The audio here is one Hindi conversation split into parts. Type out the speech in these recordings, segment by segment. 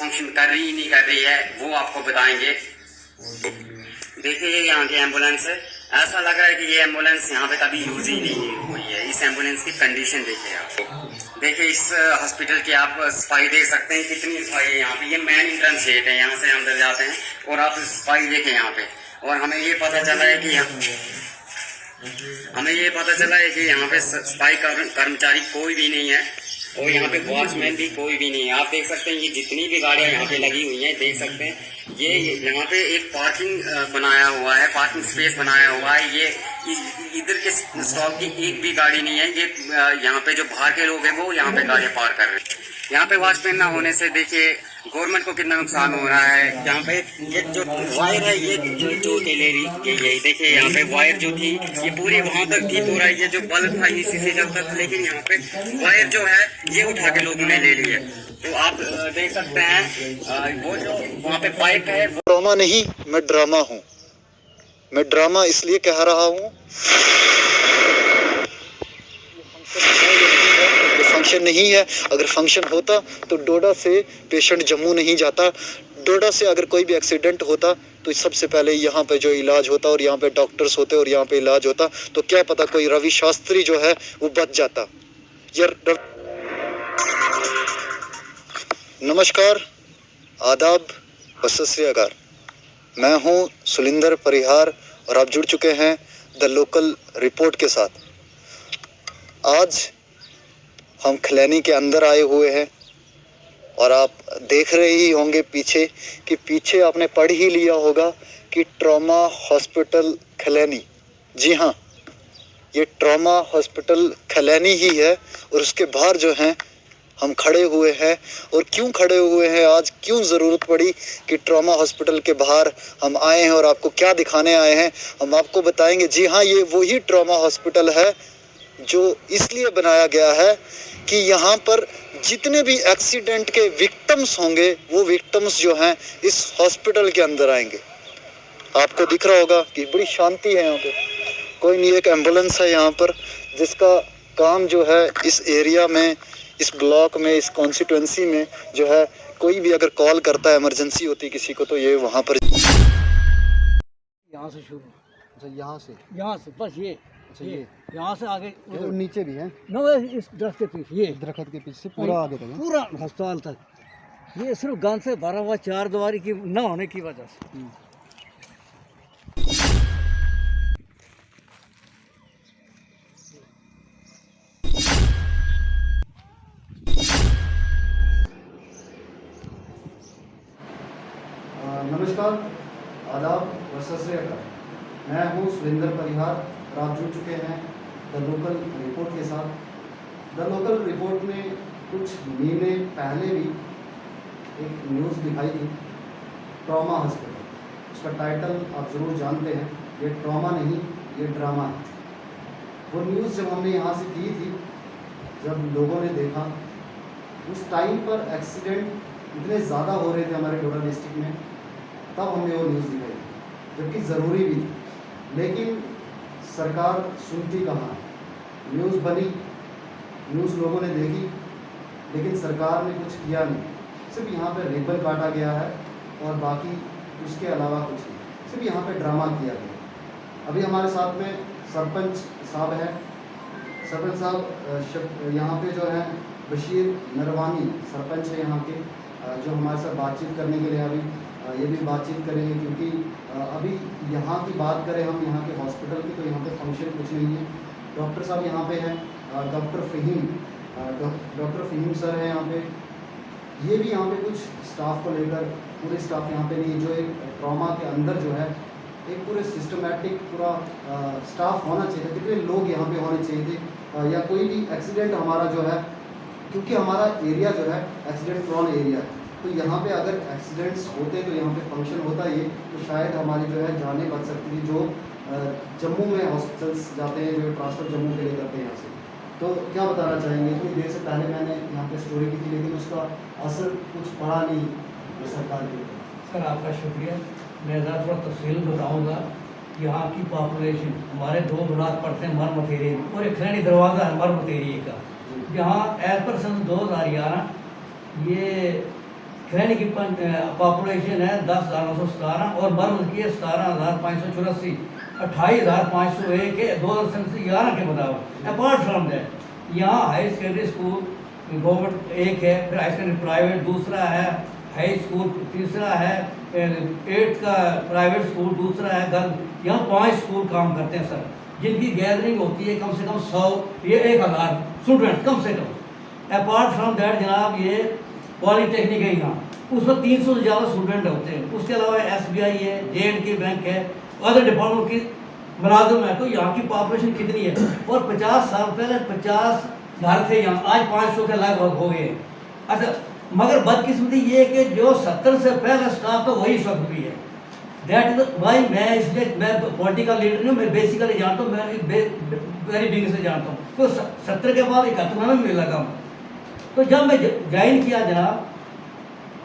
फंक्शन कर रही ही नहीं कर रही है, वो आपको बताएंगे। देखिए यहाँ की एम्बुलेंस है, ऐसा लग रहा है कि ये एम्बुलेंस यहाँ पे कभी यूज ही नहीं हुई है। इस एम्बुलेंस की कंडीशन देखिए आप। देखिए इस हॉस्पिटल की आप सफाई देख सकते हैं, कितनी सफाई है यहाँ पे। ये मेन एंट्रेंस गेट है, यहाँ से अंदर जाते हैं और आप सफाई देखें यहाँ पे। और हमें ये पता चला है कि यहाँ पे सफाई कर्मचारी कोई भी नहीं है और यहाँ पे वॉचमैन भी कोई भी नहीं है। आप देख सकते हैं ये जितनी भी गाड़ियाँ यहाँ पे लगी हुई हैं, देख सकते हैं ये यहाँ पे एक पार्किंग बनाया हुआ है, पार्किंग स्पेस बनाया हुआ है। ये इधर के स्टॉप की एक भी गाड़ी नहीं है। ये यहाँ पे जो बाहर के लोग हैं वो यहाँ पे गाड़ियाँ पार्क कर रहे हैं। यहाँ पे वॉचमैन ना होने से देखिए गवर्नमेंट को कितना नुकसान हो रहा है। यहाँ पे ये जो वायर है ये जो ले रही है, देखिए यहाँ पे वायर जो थी ये पूरी वहाँ तक थी, पूरा ये जो बल्ब था इसी से चलता था, लेकिन यहाँ पे वायर जो है ये उठा के लोगों ने ले ली है। तो आप देख सकते हैं वो जो वहाँ पे बाइक है। ड्रामा नहीं, मैं ड्रामा हूँ। मैं ड्रामा इसलिए कह रहा हूँ, फंक्शन नहीं है। अगर फंक्शन होता तो डोडा से पेशेंट जम्मू नहीं जाता। डोडा से अगर कोई भी एक्सीडेंट होता तो सबसे पहले यहाँ पे जो इलाज होता और यहाँ पे डॉक्टर्स होते और यहाँ पे इलाज होता, तो क्या पता कोई रवि शास्त्री जो है वो बच जाता। यार नमस्कार, आदाब व सत श्री अकाल। मैं हूँ सुलिंदर परिहार और आप जुड़ चुके हैं द लोकल रिपोर्ट के साथ। आज हम खलैनी के अंदर आए हुए हैं और आप देख रहे ही होंगे पीछे कि पीछे आपने पढ़ ही लिया होगा कि ट्रॉमा हॉस्पिटल खलैनी। जी हाँ, ये ट्रॉमा हॉस्पिटल खलैनी ही है और उसके बाहर जो हैं हम खड़े हुए हैं। और क्यों खड़े हुए हैं, आज क्यों ज़रूरत पड़ी कि ट्रॉमा हॉस्पिटल के बाहर हम आए हैं और आपको क्या दिखाने आए हैं हम आपको बताएंगे। जी हाँ, ये वही ट्रॉमा हॉस्पिटल है जो इसलिए बनाया गया है कि यहाँ पर जितने भी एक्सीडेंट के विक्टिम्स होंगे वो विक्टिम्स जो हैं इस हॉस्पिटल के अंदर आएंगे। आपको दिख रहा होगा कि बड़ी शांति है यहाँ पे, कोई नहीं। एक एम्बुलेंस है यहाँ पर जिसका काम जो है इस एरिया में, इस ब्लॉक में, इस कॉन्स्टिट्यूंसी में जो है कोई भी अगर कॉल करता है, इमरजेंसी होती किसी को, तो ये वहाँ पर यहाँ से शुरू। अच्छा, यहाँ से बस ये। अच्छा, ये यहाँ से आगे नीचे भी है न, इस दरख्त के पीछे, ये दरख्त के पीछे पूरा आगे तक, पूरा अस्पताल तक। ये सिर्फ गंद से भरा हुआ चार दीवारी की न होने की वजह से। नमस्कार, आदाब व सत श्री अकाल। मैं हूँ सुलिंदर परिहार और आप जुड़ चुके हैं द लोकल रिपोर्ट के साथ। द लोकल रिपोर्ट में कुछ महीने पहले भी एक न्यूज़ दिखाई थी, ट्रॉमा हॉस्पिटल। उसका टाइटल आप ज़रूर जानते हैं, ये ट्रॉमा नहीं ये ड्रामा है। वो न्यूज़ जब हमने यहाँ से की थी, जब लोगों ने देखा, उस टाइम पर एक्सीडेंट इतने ज़्यादा हो रहे थे हमारे डोडा डिस्ट्रिक्ट में, तब हमने वो न्यूज़ दिखाई, जबकि ज़रूरी भी थी। लेकिन सरकार सुनती कहाँ। न्यूज़ बनी, न्यूज़ लोगों ने देखी, लेकिन सरकार ने कुछ किया नहीं। सिर्फ यहाँ पे रिबन काटा गया है और बाकी उसके अलावा कुछ नहीं, सिर्फ यहाँ पे ड्रामा किया गया। अभी हमारे साथ में सरपंच साहब हैं। सरपंच साहब यहाँ पे जो है बशीर नरवानी सरपंच है यहाँ के, जो हमारे साथ बातचीत करने के लिए अभी ये भी बातचीत करेंगे। क्योंकि अभी यहाँ की बात करें हम यहाँ के हॉस्पिटल की, तो यहाँ पे फंक्शन कुछ नहीं है। डॉक्टर साहब यहाँ पे हैं, डॉक्टर फ़हीम सर हैं यहाँ पे। ये भी यहाँ पे कुछ स्टाफ को लेकर, पूरे स्टाफ यहाँ पे नहीं, जो एक ट्रॉमा के अंदर जो है एक पूरे सिस्टमेटिक पूरा स्टाफ होना चाहिए। कितने लोग यहाँ पे होने चाहिए थे, या कोई भी एक्सीडेंट हमारा जो है, क्योंकि हमारा एरिया जो है एक्सीडेंट प्रोन एरिया है, तो यहाँ पे अगर एक्सीडेंट्स होते तो यहाँ पे फंक्शन होता ये, तो शायद हमारी जो है जानें बच सकती थी। जो जम्मू में हॉस्पिटल्स जाते हैं, जो ट्रांसफ़र जम्मू के लिए करते हैं यहाँ से। तो क्या बताना चाहेंगे, इतनी देर से पहले मैंने यहाँ पे स्टोरी की थी, लेकिन उसका असर कुछ पड़ा नहीं सरकार के ऊपर। सर आपका शुक्रिया। मैं ज़रा थोड़ा तफसील बताऊँगा। यहाँ की पॉपुलेशन हमारे 2 ब्लॉक पड़ते हैं मर मथेरी में, और एक खलैनी दरवाज़ा है मर मथेरी का। यहाँ एज पर सन 2011 ये खरैनी की पॉपुलेशन है 10,917 और मर्द की है 17,584, 28,501 के 2011 के मुताबिक। अपार्ट फ्रॉम दैट यहाँ हाई सेकेंडरी स्कूल गवर्नमेंट एक है, फिर हाई सेकेंडरी प्राइवेट दूसरा है, हाई स्कूल तीसरा है, 8th का प्राइवेट स्कूल दूसरा है। गर्ल यहाँ 5 स्कूल काम करते हैं सर, जिनकी गैदरिंग होती है कम से कम 100 ये 1000 स्टूडेंट कम से कम। अपार्ट फ्रॉम दैट जनाब ये पॉलीटेक्निक है यहाँ, उसमें 300 से ज़्यादा स्टूडेंट होते हैं। उसके अलावा SBI है, J&K बैंक है, अदर डिपार्टमेंट की मुलाजिम है। तो यहाँ की पॉपुलेशन कितनी है? और 50 साल पहले 50 घर थे यहाँ, आज 500 के लगभग हो गए। अच्छा, मगर बदकिस्मती ये है कि जो 70 से पहले स्टाफ तो वही सब भी है। दैट इज भाई मैं इसलिए मैं पॉलिटिकल लीडर नहीं, मैं बेसिकली जानता हूँ, मैं वेरी बिगिनिंग से जानता हूँ। तो 70 के बाद 71 में मिला काम। तो जब मैं ज्वाइन किया जनाब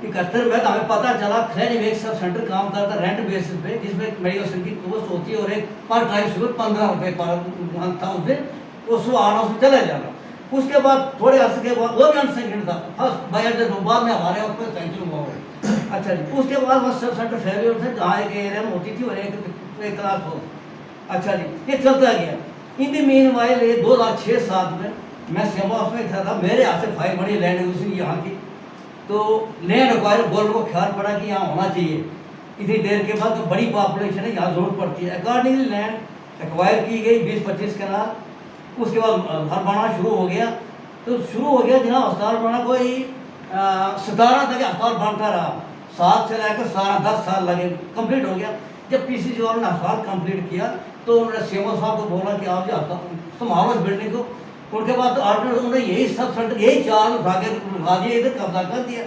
71 में, तो हमें पता चला खरैनी में एक सब सेंटर काम करता रेंट बेसिस पे, जिसमें मेडिकल की पोस्ट होती है और एक पर टाइम शुरू 15 रुपये पर मंथ था उस दिन, उसको आना उसमें चले जाना। उसके बाद थोड़े अर्से के बाद वो भी अनसेंक्शन था, फर्स्ट बाय बाद में हमारे उसमें सेंक्शन हुआ है। अच्छा जी, उसके बाद वो सब सेंटर फेवरेट थे जहाँ एक एरिया में होती थी और एक क्लास हो। अच्छा जी, ये चलता गया। इन द मीन वाइल ये 2006-7 में मैं सेवा में था, मेरे हाथ से फाइल बड़ी लैंड एक्विजिशन यहाँ की। तो लैंड एक्वायर बोर्ड को ख्याल पड़ा कि यहाँ होना चाहिए। इतनी देर के बाद तो बड़ी पॉपुलेशन है, यहाँ जरूरत पड़ती है। अकॉर्डिंगली लैंड एक्वायर की गई 20-25 कनाल। उसके बाद घर बनाना शुरू हो गया। तो शुरू हो गया जहाँ अस्पताल बना, कोई 17 तक अस्पताल बनता रहा, 7 से लेकर 10 साल लगे, कंप्लीट हो गया। जब PCC वालों ने अस्पताल कंप्लीट किया तो उन्होंने सीएमओ साहब को बोला कि आप जो संभालो इस बिल्डिंग को। उनके बाद तो ऑर्डर उन्होंने यही सब सेंटर यही 4 उठा के लगा दिया, इधर कब्जा कर दिया।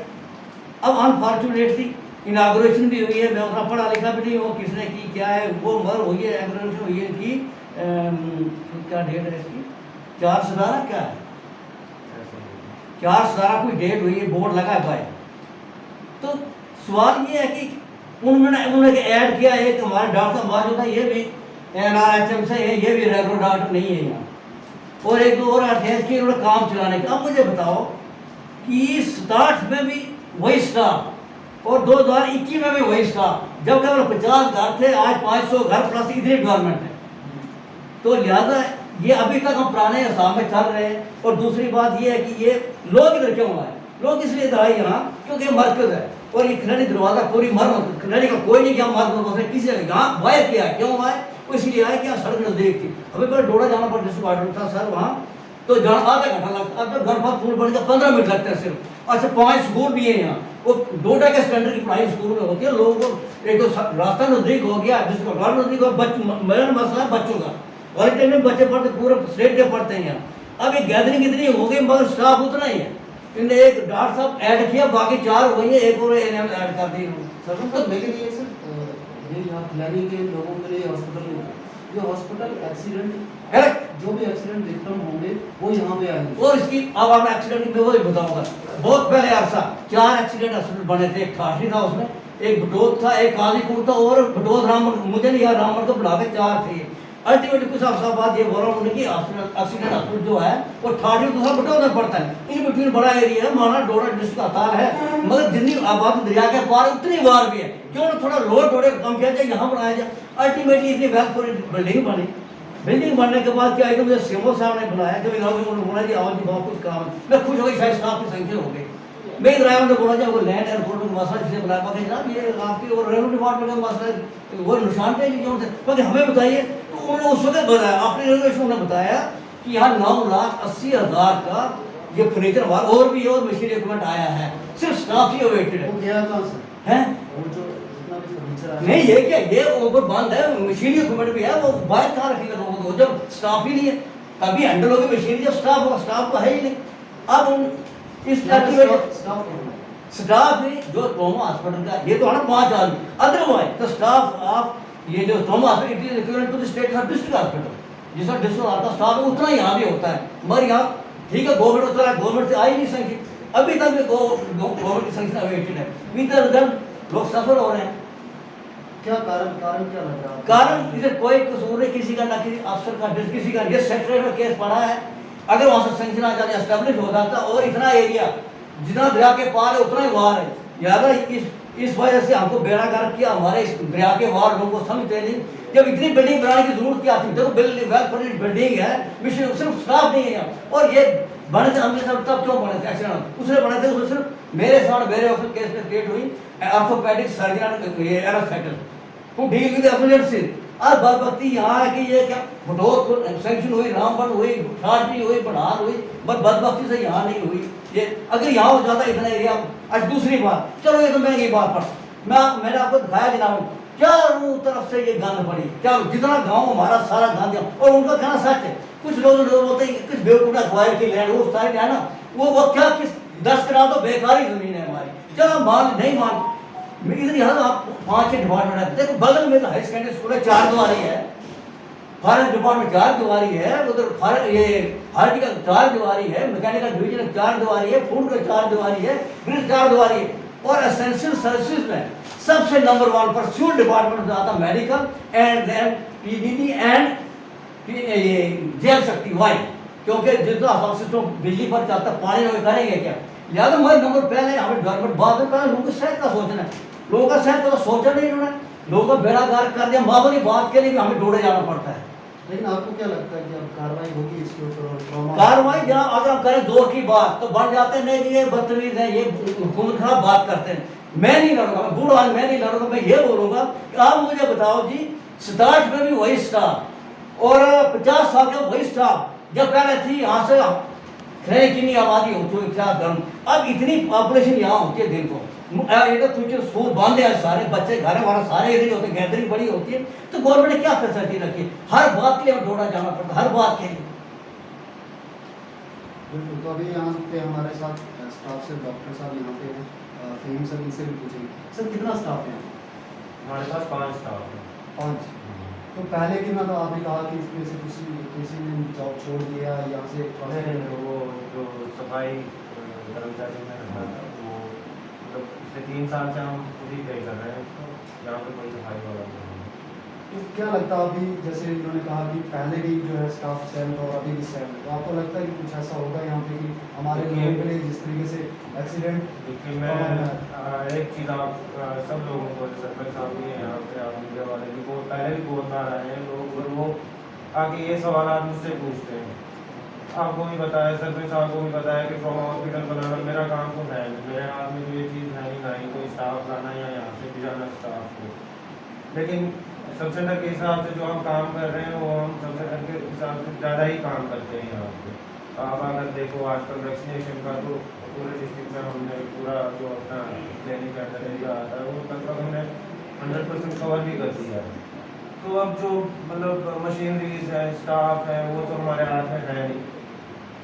अब अनफॉर्चुनेटली इनाग्रेशन भी हुई है, मैं उतना पढ़ा लिखा भी नहीं हूँ, किसने की क्या है वो मगर हुई है, इनाग्रेशन हुई है कि क्या डेट है इसकी, 4/17 क्या है, 4/17 कोई डेट हुई है, बोर्ड लगा है भाई। तो सवाल ये है कि उन्होंने ऐड किया है कि हमारे डॉक्टर मौजूद है, ये भी NRHM से है, ये भी रेगुलर डॉक्टर नहीं है यहाँ, और एक दो और अटेंड किए उन्होंने काम चलाने का। अब मुझे बताओ कि स्टार्ट में भी वही स्टाफ और 2021 में भी वही स्टाफ, जब केवल 50 घर थे, आज 500 घर प्लस इतनी डेवलपमेंट है। तो लिहाजा ये अभी तक हम पुराने हिसाब में चल रहे हैं। और दूसरी बात ये है कि ये लोग इधर क्यों आए, लोग इसलिए इधर आए यहाँ क्योंकि मरकज है और ये खरैनी दरवाजा पूरी मरम्मत, खरैनी का कोई नहीं क्या मरम्मत किसी ने यहाँ वायर किया, क्यों आए, वो इसलिए आए कि यहाँ सड़क नजदीक थी। हमें पहले डोड़ा जाना पड़ता डिस्ट्रिक्ट ऑर्डर था सर वहाँ, तो जाना आधा घंटा लगता, अब तो गणपत पुल बन गया 15 मिनट लगते हैं सिर्फ। अच्छा 5 स्कूल भी है यहाँ, वो डोडा के स्टैंडर्ड की पढ़ाई स्कूल में होती है। लोगों को एक तो रास्ता नजदीक हो गया, डिस्ट्रिक्ट ऑर्डर नजदीक हो, मेरा मसला है बच्चों का, क्वारंटाइन में बच्चे पढ़ते पूरे स्टेट के पढ़ते हैं यहाँ। अब ये गैदरिंग इतनी हो गई मगर स्टाफ उतना ही है, इन्हें एक डॉक्टर साहब ऐड किया, बाकी 4 हो गई है, एक और ANM ऐड कर दी सर। तो लेकिन ये सर ये यहाँ खिलाड़ी के लोगों के लिए हॉस्पिटल, ये हॉस्पिटल एक्सीडेंट करेक्ट, जो भी एक्सीडेंट विक्टिम होंगे वो यहाँ पे आएंगे। और इसकी अब आपने एक्सीडेंट में वही बताऊंगा। बहुत पहले अरसा 4 एक्सीडेंट हॉस्पिटल बने थे, एक ठाठी था उसमें, एक बटोद था, एक काजीपुर था और बटोद रामगढ़, मुझे नहीं याद रामगढ़ को बुला के 4 थे। अल्टीमेटली कुछ अफसर बात ये बोल रहा हूँ कि एक्सीडेंट हॉस्पिटल जो है वो ठाठी दूसरा बटोद में पड़ता है, इन बिटवीन बड़ा एरिया है, माना डोडा डिस्ट्रिक्ट अस्पताल है, मगर जितनी आबादी दरिया के पार उतनी वार भी है, क्यों ना थोड़ा लोड थोड़े कम किया जाए, यहाँ बनाया जाए। अल्टीमेटली इतनी वेलफेयर बिल्डिंग बनी, बिल्डिंग बनने के बाद क्या है कि मुझे सीएमओ साहब ने बुलाया, जब इन्होंने बोला कि आओ जी बहुत कुछ काम है, मैं खुश हो गई, शायद स्टाफ की संख्या हो गई। मैं ड्राइवर ने बोला जब वो लैंड एयरपोर्ट में मसला जिसे बुलाया, कि जनाब ये आपकी और रेवेन्यू डिपार्टमेंट का मसला है, वो निशान पे क्यों थे, क्योंकि हमें बताइए। तो उन्होंने उस वक्त बताया, अपने रेगुलेशन ने बताया कि यहाँ 9,80,000 का ये फर्नीचर हमारा और भी और मशीन इक्विपमेंट आया है, सिर्फ स्टाफ ही अवेटेड है। वो गया कहाँ से हैं वो जो जितना भी फर्नीचर आया नहीं, ये क्या ये ऊपर बंद है, मशीन इक्विपमेंट भी है, वो बाहर कहाँ रखेगा लोगों को जब स्टाफ ही नहीं है। अभी हैंडल होगी मशीन, जब स्टाफ होगा, स्टाफ तो है ही नहीं। अब उन इस स्टाफ है जो ट्रॉमा हॉस्पिटल का, ये तो है ना 5 आदमी, अदरवाइज द स्टाफ ऑफ ये जो trauma hospital it is equivalent to the state district hospital, जिसका डिस्ट्रिक्ट आता स्टाफ उतना यहाँ भी होता है। मगर यहाँ ठीक है गवर्नमेंट होता है, गवर्नमेंट से आई नहीं संख्या, अभी तक भी गवर्नमेंट की संख्या अवेटेड है, विद लोग सफर हो रहे हैं। क्या कारण क्या लग रहा है? कारण इधर कोई कसूर नहीं किसी का, ना किसी अफसर का, किसी का। ये सेक्रेटरी में केस पड़ा है, अगर वहाँ से सेंक्शन आ जाए एस्टेब्लिश हो जाता और इतना एरिया जितना दरिया के पार है उतना ही वार है, यार इस वजह से हमको बेड़ागर किया, हमारे इस दरिया के वार लोगों को समझते नहीं। जब इतनी बिल्डिंग बनाने की जरूरत क्या थी? देखो बिल्डिंग वेल फर्निश्ड बिल्डिंग है, मिशन सिर्फ स्टाफ नहीं है यहाँ। और ये बने थे हमने सब तब क्यों बने थे एक्सीडेंट? उसने बने थे, उसमें सिर्फ मेरे साथ मेरे वक्त केस में क्रिएट हुई ऑर्थोपेडिक सर्जन ये एरोफेटल टू डील विद एमरजेंसी। अब बदबख्ती यहाँ है कि ये क्या बटोर सैंक्शन हुई, रामबन हुई, ठाटनी हुई, बढ़ार हुई, बट बदबख्ती से यहाँ नहीं हुई। ये अगर यहाँ हो जाता इतना एरिया। आज दूसरी बात, चलो ये तो महंगी बात पर मैंने आपको दिखाया जनाब, चारों तरफ से ये गंद पड़ी, चारों जितना गांव हमारा सारा गंद है। और उनका कहना सच है। कुछ लोग बोलते हैं कुछ बेवकूफा अखबार की लैंड वो साइड है ना, वो क्या किस 10 कनाल तो बेकारी जमीन है हमारी। चलो मान नहीं मान इतनी हद आप 5-6 डिपार्टमेंट है। देखो बगल में तो हाई सेकेंडरी स्कूल है, 4 दीवारी है, फॉरेस्ट डिपार्टमेंट 4 दीवारी है, उधर ये हॉर्टिकल 4 दीवारी है, मैकेनिकल डिवीजन 4 दीवारी है, फूड का 4 दीवारी है, ग्रिड 4 दीवारी है। और एसेंशियल सर्विसेज में सबसे नंबर 1 पर सिविल डिपार्टमेंट आता medical and then PDD and ये जेल शक्ति वाई, क्योंकि जितना सिस्टम बिजली पर चलता पानी में करेंगे क्या? लिहाजा मैं नंबर पहले हमें गवर्नमेंट बाद में लोगों की सेहत का सोचना है। लोगों का सेहत का तो सोचा नहीं इन्होंने, लोगों का बेड़ागार कर दिया। मामूली बात के लिए भी हमें दौड़े जाना पड़ता है। लेकिन आपको क्या लगता है कि अब कार्रवाई होगी इसके ऊपर? कार्रवाई जनाब अगर हम करें जोर की बात तो बढ़ जाते हैं, नहीं ये बदतमीज है, ये हुकूमत खराब बात करते हैं। मैं नहीं लड़ूंगा, मैं बूढ़ा मैं नहीं लड़ूंगा। मैं ये बोलूंगा कि आप मुझे बताओ जी, स्टार्ट में भी वही स्टाफ और 50 साल का वही स्टाफ जब पहले थी। यहाँ से कितनी आबादी होती है, क्या धर्म, अब इतनी पॉपुलेशन यहाँ होती है दिन को। ये तो फ्यूचर स्कूल बंद है, सारे बच्चे घर हमारा सारे इधर होते हैं, गैदरिंग बड़ी होती है। तो गवर्नमेंट ने क्या फैसिलिटी रखी? हर बात के लिए हमें दौड़ा जाना पड़ता है, हर बात के लिए। बिल्कुल। तो अभी यहाँ पे हमारे साथ स्टाफ से डॉक्टर साहब यहाँ पे हैं, फेम सर इनसे भी पूछेंगे। सर कितना स्टाफ है? हमारे पास 5 स्टाफ है। 5। तो पहले कितना था? आपने कहा कि इसमें से किसी ने जॉब छोड़ दिया यहाँ से? नहीं, वो जो सफाई कर्मचारी में रखा था वो मतलब पिछले 3 साल से हम खुद ही पे कर रहे हैं उसको, यहाँ पे कोई सफाई वाला नहीं है। तो क्या लगता है अभी जैसे इन्होंने कहा कि पहले भी जो है स्टाफ सेल और अभी भी सेल, तो आपको लगता है कि कुछ ऐसा होगा यहाँ पे कि हमारे लोगों के लिए जिस तरीके से एक्सीडेंट? देखिए मैं एक चीज़ आप सब लोगों को, सरपंच साहब भी हैं यहाँ पे, आप मीडिया वाले भी, वो पहले भी बहुत बार आए हैं लोग, और वो आके ये सवाल मुझसे पूछते हैं। आपको भी बताया, सरपंच साहब को भी बताया कि ट्रॉमा हॉस्पिटल बनाना मेरा काम तो है नहीं, मेरे हाथ में तो ये चीज़ है नहीं, ना ही कोई स्टाफ लाना या यहाँ से भी जाना स्टाफ को। लेकिन सब सेंटर के हिसाब से जो हम काम कर रहे हैं वो हम सब सेंटर के हिसाब से ज़्यादा ही काम करते हैं यहाँ पे। आप अगर देखो आजकल वैक्सीनेशन का तो पूरे डिस्ट्रिक्ट में हमने पूरा जो अपना क्लिनिक का एरिया आता है वो लगभग हमने 100% कवर भी कर दिया है। तो अब जो मतलब मशीनरीज है, स्टाफ है, वो तो हमारे हाथ में है नहीं,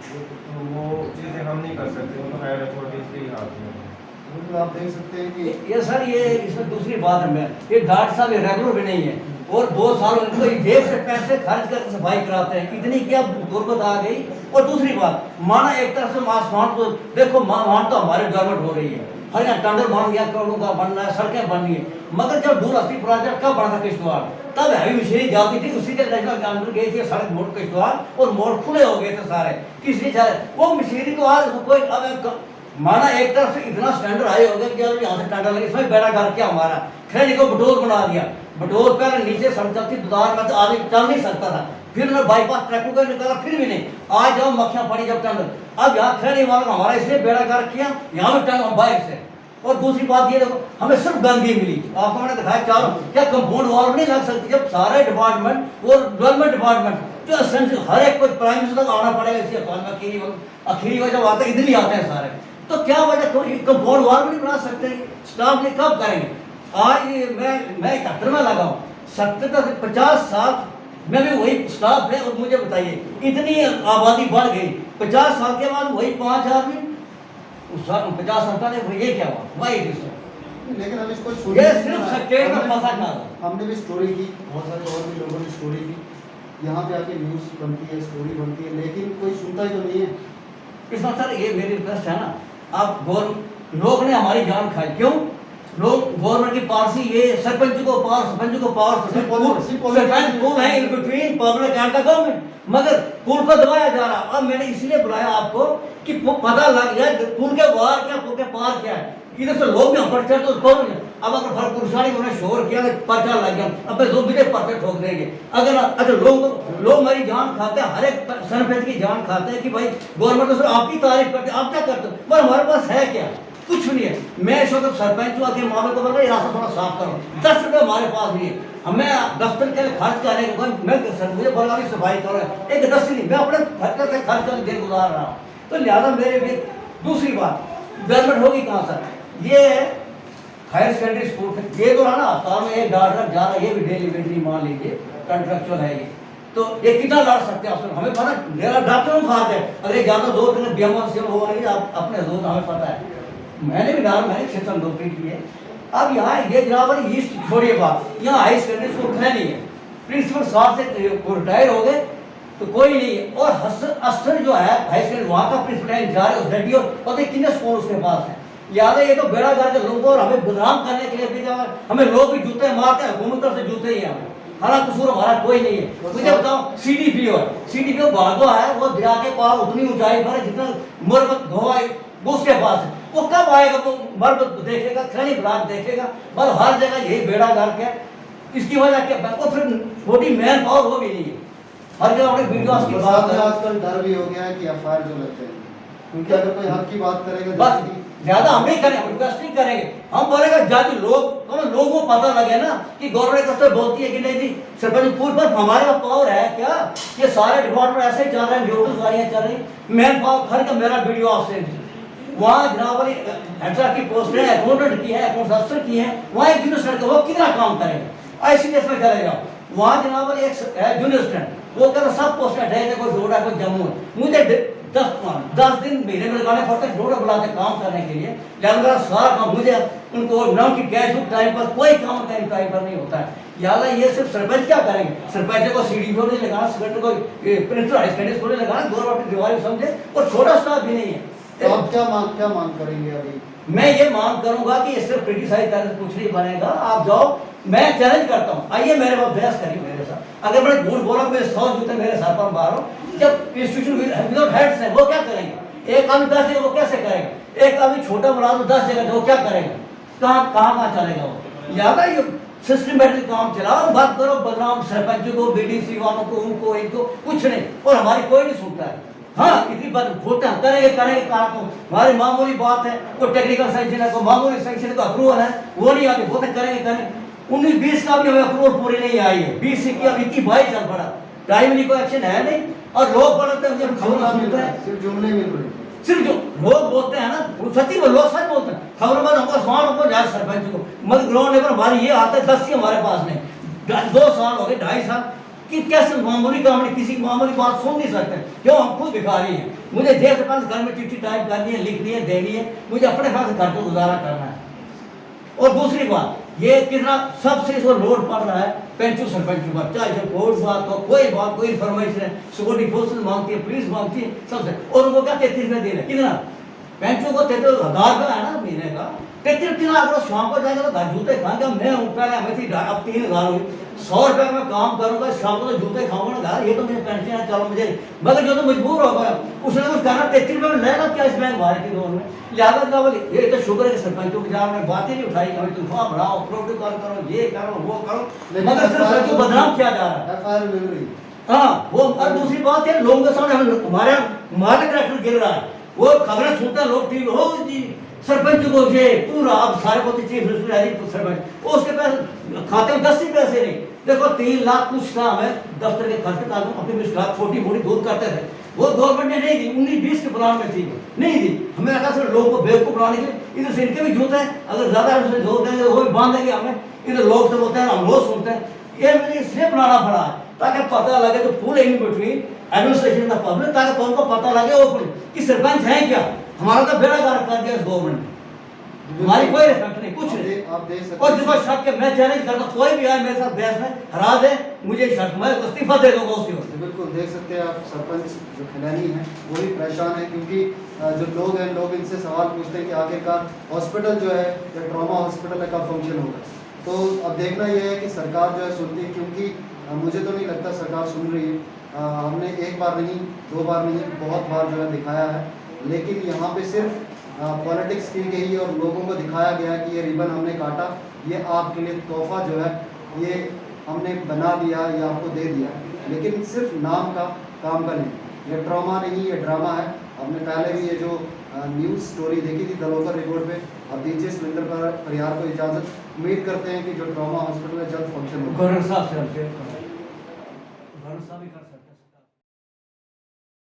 तो वो चीज़ें हम नहीं कर सकते, वो तो हायर अथॉरिटीज़ के ही हाथ में है। बिल्कुल। आप देख सकते हैं कि ये सर ये इसमें दूसरी बात है, मैं ये डॉक्टर साहब रेगुलर भी नहीं है और 2 साल इनको जेब से पैसे खर्च करके सफाई कराते हैं, इतनी क्या गुर्बत आ गई। और दूसरी बात, माना एक तरफ से आसमान को देखो, वहाँ तो हमारी गवर्नमेंट हो रही है, हर यहाँ टंडर बन गया, करोड़ों का बनना है, सड़कें बन गई, मगर जब दूरस्थी प्रोजेक्ट कब बना था किश्तवाड़, तब हैवी मशीनरी जाती थी, उसी के नेशनल के अंदर गई थी सड़क मोड़ किश्तवाड़ और मोड़ खुले हो गए थे सारे, किसी वो मशीनरी को आज कोई अब माना एक तरफ से इतना स्टैंडर्ड हाई हो गया कि यहाँ से टंडर लगे, इसमें बेड़ागार किया हमारा, खैनी को बटोर बना दिया। बटोर पहले नीचे सड़क चलती, दुदार में तो आदमी चल नहीं सकता था, फिर उन्होंने बाईपास ट्रैकों का निकाला, फिर भी नहीं। आज जाओ मक्खियाँ पड़ी जब टंडर, अब यहाँ खैनी वालों हमारा इसलिए बेड़ागार किया, यहाँ भी टंग बाइक से। और दूसरी बात ये देखो, हमें सिर्फ गंदगी मिली, आपको मैंने दिखाया चारों, क्या कंपाउंड वॉल नहीं लग सकती? जब सारे डिपार्टमेंट और डेवलपमेंट डिपार्टमेंट जो एसेंशियल हर एक को प्राइम मिनिस्टर तक आना पड़ेगा, इसी आखिरी वजह जब आता है इधर ही आते हैं सारे, तो क्या वजह तो कंपाउंड वॉल भी नहीं बना सकते? स्टाफ ने कब करेंगे? आज मैं 71 में लगा हूँ, 70 से 50 साल में भी वही स्टाफ है। और मुझे बताइए इतनी आबादी बढ़ गई, 50 साल के बाद वही 5 आदमी, 50 साल का ये क्या हुआ? वही लेकिन अब इसको ये सिर्फ स्टेट में फंसा था। हमने भी स्टोरी की, बहुत सारे और भी लोगों ने स्टोरी की, यहाँ पे आके न्यूज़ बनती है, स्टोरी बनती है, लेकिन कोई सुनता ही तो नहीं है। इसमें सर ये मेरी रिक्वेस्ट है ना, आप लोग ने हमारी जान खाई, क्यों? लोग गवर्नमेंट की पॉलिसी ये सरपंच को पावर, सरपंच को पावर, सरपंच को है in between public and the government, मगर पुल को दबाया जा रहा। अब मैंने इसलिए बुलाया आपको कि पता लग जाए पुल के बाहर क्या, पुल के पार क्या है। इधर से लोग भी हम पर्चा तो कौन है? अब अगर फल पुरुषानी उन्होंने शोर किया तो पर्चा लग गया, अब दो बीजे पर्चे ठोक देंगे। अगर अच्छा लोग हमारी जान खाते हैं, हर एक सरपंच की जान खाते हैं कि भाई गवर्नमेंट तो सिर्फ आपकी तारीफ करते हैं, आप क्या करते हो, पर हमारे पास है क्या, कुछ नहीं है। मैं इस वक्त सरपंच हूँ, आगे मामले को बोल रहा है रास्ता थोड़ा साफ करो, 10 रुपये हमारे पास नहीं है, हमें दफ्तर के लिए खर्च करने को मैं मुझे बोला सफाई करो, एक 10 नहीं, मैं अपने खर्च से खर्च करके दिन गुजार रहा हूँ। तो लिहाजा मेरे भी दूसरी बात गवर्नमेंट होगी कहाँ सर, ये हायर सेकेंडरी स्कूल, ये तो है ना अस्पताल में एक डॉक्टर जा रहा है, ये भी डेली वेटरी मान लीजिए कंट्रेक्चुअल है ये, तो ये कितना लड़ सकते हैं हमें पता, मेरा डॉक्टर में खाते हैं, अगर ज़्यादा दो दिन बीमा से होगा नहीं, आप अपने दो हमें पता है, मैंने भी डाल मैंने क्षेत्र में नौकरी की है। अब यहाँ ये जनाब ईस्ट छोड़िए बात, यहाँ हाई सेकेंडरी स्कूल है नहीं है, प्रिंसिपल साहब से रिटायर हो गए तो कोई नहीं है, और अस्टर जो है हाई सेकेंडरी वहाँ का प्रिंसिपल जा रहे रेडी और कितने स्कूल उसके पास है, याद है ये तो बेड़ा करके लोगों और हमें बदनाम करने के लिए भी हमें लोग भी जूते मारते हैं, हुकूमत से जूते ही हमें, हालांकि कसूर हमारा कोई नहीं है। मुझे बताओ सीडीपीओ भागो है, वो दरिया के पार उतनी ऊंचाई पर है जितना मरबत धोआ उसके पास है, वो कब आएगा, वो मरबत देखेगा, खैनी ब्लॉक देखेगा, बस हर जगह यही बेड़ा करके, इसकी वजह क्या वो फिर छोटी मैन पावर वो भी नहीं है, हर जगह अपने वीडियोस की बात है। आजकल डर भी हो गया है कि एफआईआर जो लगते हैं, क्योंकि अगर कोई हक की बात करेगा बस ज्यादा हम नहीं करेंगे, रिक्वेस्ट नहीं करेंगे, हम बोलेगा जाति लोगों को पता लगे ना कि गवर्नमेंट कस्टर बोलती है कि नहीं जी सरपंच पूल पर हमारे पास पावर है क्या, ये सारे डिपार्टमेंट ऐसे ही चल रहे हैं, न्यूट्रल गाड़ियां चल रही, मैन पावर खर का मेरा वीडियो आपसे वहाँ जनाब वाली हेडर की पोस्ट है, अकाउंटेंट की है, अकाउंट अफसर की है, वहाँ एक जूनियर स्टूडेंट वो कितना काम करेगा, आईसीडीएस में चले जाओ, वहाँ जनाब वाली एक जूनियर स्टूडेंट वो कहता सब पोस्ट है, कोई डोडा कोई जम्मू, मुझे 10 दिन महीने में लगाने पड़ते हैं डोडा बुलाते काम करने के लिए, जानवर सारा काम मुझे उनको नाम की कैश बुक टाइम पर कोई काम टाइम पर नहीं होता है। याद ये सिर्फ सरपंच क्या करेंगे, सरपंच को सीडीपीओ नहीं लगाना, सेक्रेटरी को प्रिंसिपल हाई सेकेंडरी स्कूल नहीं लगाना, गवर्नमेंट अपनी दिवाली समझे, और छोटा स्टाफ भी नहीं है। तो आप क्या मांग करेंगे अभी? मैं ये मांग करूंगा कि इससे क्रिटिसाइज करने से कुछ नहीं बनेगा, आप जाओ, मैं चैलेंज करता हूँ, आइए मेरे पास बहस करिए मेरे साथ, अगर मैंने झूठ बोला मेरे 100 जूते मेरे सर पर मारो, जब इंस्टीट्यूशन विदाउट हेड्स है वो क्या करेंगे, एक आदमी 10 जगह वो कैसे करेगा, एक आदमी छोटा मुलाजिम 10 जगह वो क्या करेगा, कहाँ चलेगा वो, याद है ये सिस्टमेटिक काम चलाओ, बात करो बदनाम सरपंच को, बीडीसी वालों को, उनको इनको कुछ नहीं, और हमारी कोई नहीं सुनता है। हाँ इतनी बात होता है, करेंगे कहा को हमारी मामूली बात है, कोई टेक्निकल सैंक्शन है, कोई मामूली सैंक्शन का अप्रूवल है, वो नहीं आगे वो करेंगे 19-20 का भी हमें अप्रूवल पूरी नहीं आई है, 20 से की अब 21-22 चल पड़ा, टाइमली कोई एक्शन है नहीं, और लोग पढ़ते हैं जब खबर सुनते हैं सिर्फ जुमले मिल रहे, सिर्फ जो लोग बोलते हैं ना सच्ची वो लोग सच बोलते हैं, खबरों में हमको सवाल हमको जाए सरपंच को, मगर ग्राउंड लेवल हमारी ये आते 10 हमारे पास नहीं, 2 साल हो गए 2.5 साल कि कैसे मामूली काम नहीं, किसी मामूली बात सुन नहीं सकते, क्यों हम खुद भिखारी हैं, मुझे देर से पास घर में चिट्ठी टाइप करनी है, लिखनी है, देनी है, मुझे अपने पास घर को गुजारा करना है। और दूसरी बात ये कितना सबसे इसको लोड पड़ रहा है पेंचू सरपंच पर, चाहे कोर्ट बात हो, कोई बात कोई इन्फॉर्मेशन है, सिक्योरिटी फोर्सेस मांगती है, पुलिस मांगती है, सबसे, और उनको क्या 33 में देना कितना, पेंचू को 33,000 रुपया है ना महीने का, 33 अगर शाम को जाएगा तो घर जूते खाएंगे, मैं हूँ पहले हमें थी अब 3,000 हुई, 100 रुपये में काम करूंगा, शाम को तो जूते खाऊंगा ना घर, ये तो मुझे पेंशन है, चलो मुझे, मगर जो तो मजबूर हो गया उसने कुछ करना, 33 रुपये में लेगा क्या इस बैंक बाहर की लोन में, लिहाजा क्या बोले ये तो शुक्र है कि सरपंचों के जहाँ में बातें नहीं उठाई, हमें तनख्वाह बढ़ाओ, प्रोटोकॉल करो, ये करो वो करो, मगर सिर्फ सरपंच बदनाम किया जा रहा है। एफआईआर मिल रही, हाँ वो, और दूसरी बात है लोगों के सामने हमारे मालिक करेक्टर गिर रहा है, वो खबरें सुनते हैं लोग, टीवी हो जी सरपंच को ये पूरा, अब सारे को चीफ मिनिस्टर है सरपंच, उसके पैसे खाते में 10 ही पैसे नहीं, देखो 3 लाख कुछ था हमें दफ्तर के खर्च का, अपनी स्टाफ छोटी मोटी दूर करते थे, वो गवर्नमेंट ने नहीं दी, 19-20 के प्लान में थी नहीं दी, हमें लगा सिर्फ लोगों को बेवकूफ बनाने के लिए, इधर से इनके भी जूते हैं, अगर ज्यादा जोर देंगे वो भी बांध देंगे हमें, इधर लोग से बोलते हैं हम रोज सुनते हैं, ये मुझे इसलिए बनाना पड़ा है ताकि पता लगे तो फुल इन बिटवीन एडमिनिस्ट्रेशन का पब्लिक, ताकि तुमको पता लगे वो कि सरपंच है क्या, हमारा तो बेड़ा गर्क कर दिया इस गवर्नमेंट ने, हमारी कोई रिस्पेक्ट नहीं, कुछ नहीं। आप देख सकते और जिसको शक के मैं चैलेंज करता कोई भी आए मेरे साथ बहस में हरा दे, मुझे शक मैं इस्तीफा दे दूंगा उसी वक्त। बिल्कुल देख सकते हैं आप सरपंच जो खिलानी हैं वो भी परेशान है, क्योंकि जो लोग हैं लोग इनसे सवाल पूछते हैं कि आखिरकार हॉस्पिटल जो है या ट्रॉमा हॉस्पिटल है कब फंक्शन होगा, तो अब देखना यह है कि सरकार जो है सुनती है, क्योंकि मुझे तो नहीं लगता सरकार सुन रही है, हमने 1 बार नहीं 2 बार नहीं बहुत बार जो है दिखाया है, लेकिन यहाँ पे सिर्फ पॉलिटिक्स की गई और लोगों को दिखाया गया कि ये रिबन हमने काटा, ये आपके लिए तोहफा जो है ये हमने बना दिया, ये आपको दे दिया, लेकिन सिर्फ नाम का काम का नहीं। ये ट्रॉमा नहीं, ये ड्रामा है। हमने पहले भी ये जो न्यूज़ स्टोरी देखी थी द लोकल रिपोर्ट पे। अब दीजिए सुरेंद्र परिहार को इजाज़त। उम्मीद करते हैं कि जो ट्रॉमा हॉस्पिटल है जल्द फंक्शन होगा। गवर्नर साहब से हम शेयर करें, गवर्नर साहब भी कर सकते हैं।